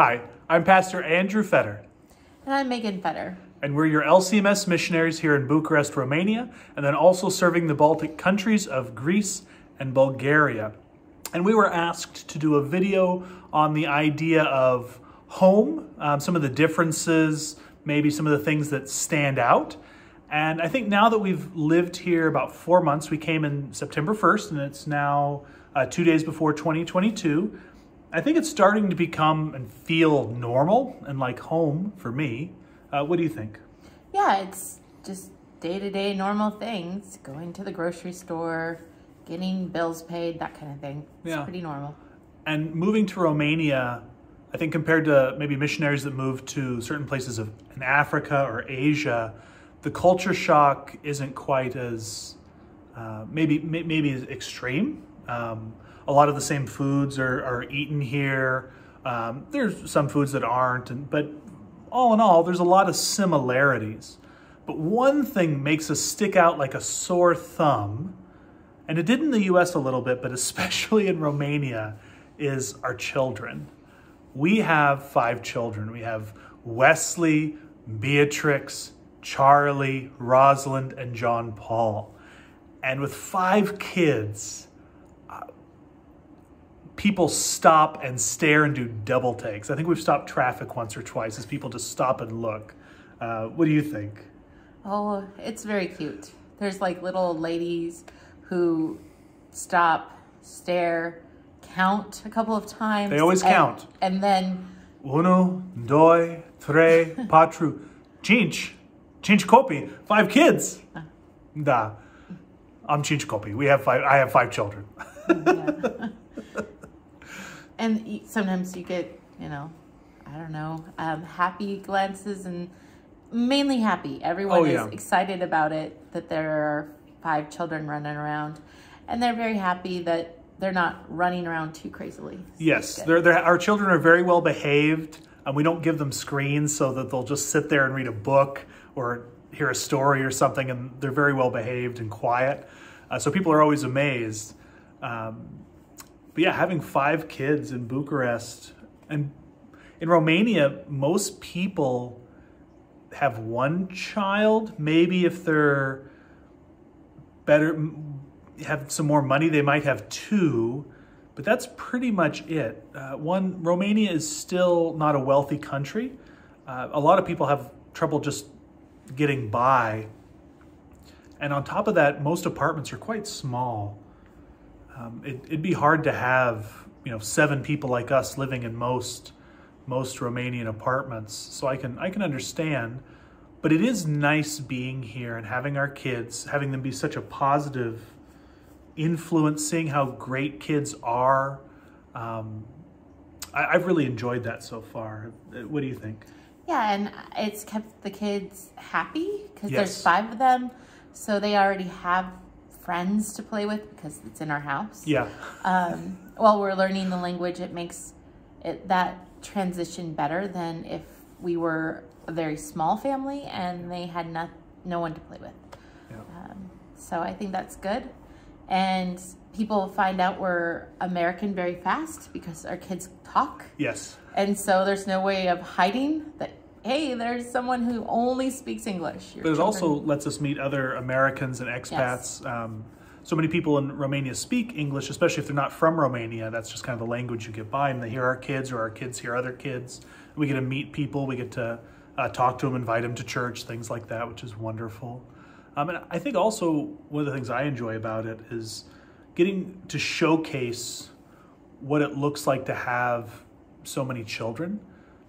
Hi, I'm Pastor Andrew Fetter. And I'm Megan Fetter. And we're your LCMS missionaries here in Bucharest, Romania, and then also serving the Baltic countries of Greece and Bulgaria. And we were asked to do a video on the idea of home, some of the differences, maybe some of the things that stand out. And I think now that we've lived here about 4 months, we came in September 1st, and it's now 2 days before 2022. I think it's starting to become and feel normal and like home for me. What do you think? Yeah, it's just day-to-day normal things. Going to the grocery store, getting bills paid, that kind of thing. It's pretty normal. And moving to Romania, I think compared to maybe missionaries that move to certain places in Africa or Asia, the culture shock isn't quite as maybe as extreme. A lot of the same foods are eaten here. There's some foods that aren't, but all in all, there's a lot of similarities. But one thing makes us stick out like a sore thumb, and it did in the US a little bit, but especially in Romania, is our children. We have 5 children. We have Wesley, Beatrix, Charlie, Rosalind, and John Paul. And with 5 kids, people stop and stare and do double takes. I think we've stopped traffic once or twice as people just stop and look. What do you think? Oh, it's very cute. There's like little ladies who stop, stare, count a couple of times. They always count. And then... 1, 2, 3, 4, 5 copii. 5 kids. Da. Am 5 copii. I have 5 children. Yeah. And sometimes you get, I don't know, happy glances, and mainly happy. Everyone is excited about it, that there are 5 children running around. And they're very happy that they're not running around too crazily. So yes, our children are very well behaved. We don't give them screens so that they'll just sit there and read a book or hear a story or something, and they're very well behaved and quiet. So people are always amazed. But yeah, having 5 kids in Bucharest, and in Romania, most people have 1 child. Maybe if they're better, have some more money, they might have 2, but that's pretty much it. Romania is still not a wealthy country. A lot of people have trouble just getting by. And on top of that, most apartments are quite small. It'd be hard to have 7 people like us living in most Romanian apartments. So I can understand, but it is nice being here and having our kids, having them be such a positive influence, seeing how great kids are. I've really enjoyed that so far. What do you think? Yeah, and it's kept the kids happy because there's 5 of them, so they already have friends to play with because it's in our house. Yeah. While we're learning the language, it makes that transition better than if we were a very small family and they had no one to play with. Yeah. So I think that's good. And people find out we're American very fast because our kids talk. Yes. And so there's no way of hiding that, hey, there's someone who only speaks English. But it also lets us meet other Americans and expats. Yes. So many people in Romania speak English, especially if they're not from Romania. That's just kind of the language you get by, and they hear our kids or our kids hear other kids. We get to meet people, we get to talk to them, invite them to church, things like that, which is wonderful. And I think also one of the things I enjoy about it is getting to showcase what it looks like to have so many children,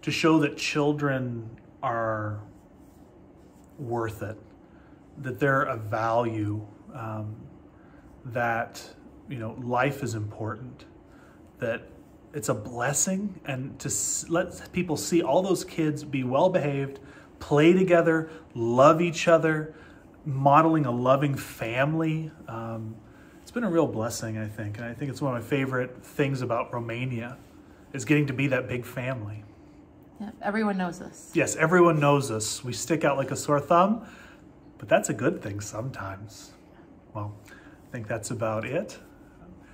to show that children are worth it, that they're of value, that life is important, that it's a blessing, and to let people see all those kids be well behaved, play together, love each other, modeling a loving family. It's been a real blessing, I think. And I think it's one of my favorite things about Romania is getting to be that big family. Yeah, everyone knows us. Yes, everyone knows us. We stick out like a sore thumb, but that's a good thing sometimes. Well, I think that's about it.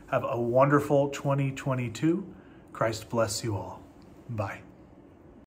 Have a wonderful 2022. Christ bless you all. Bye.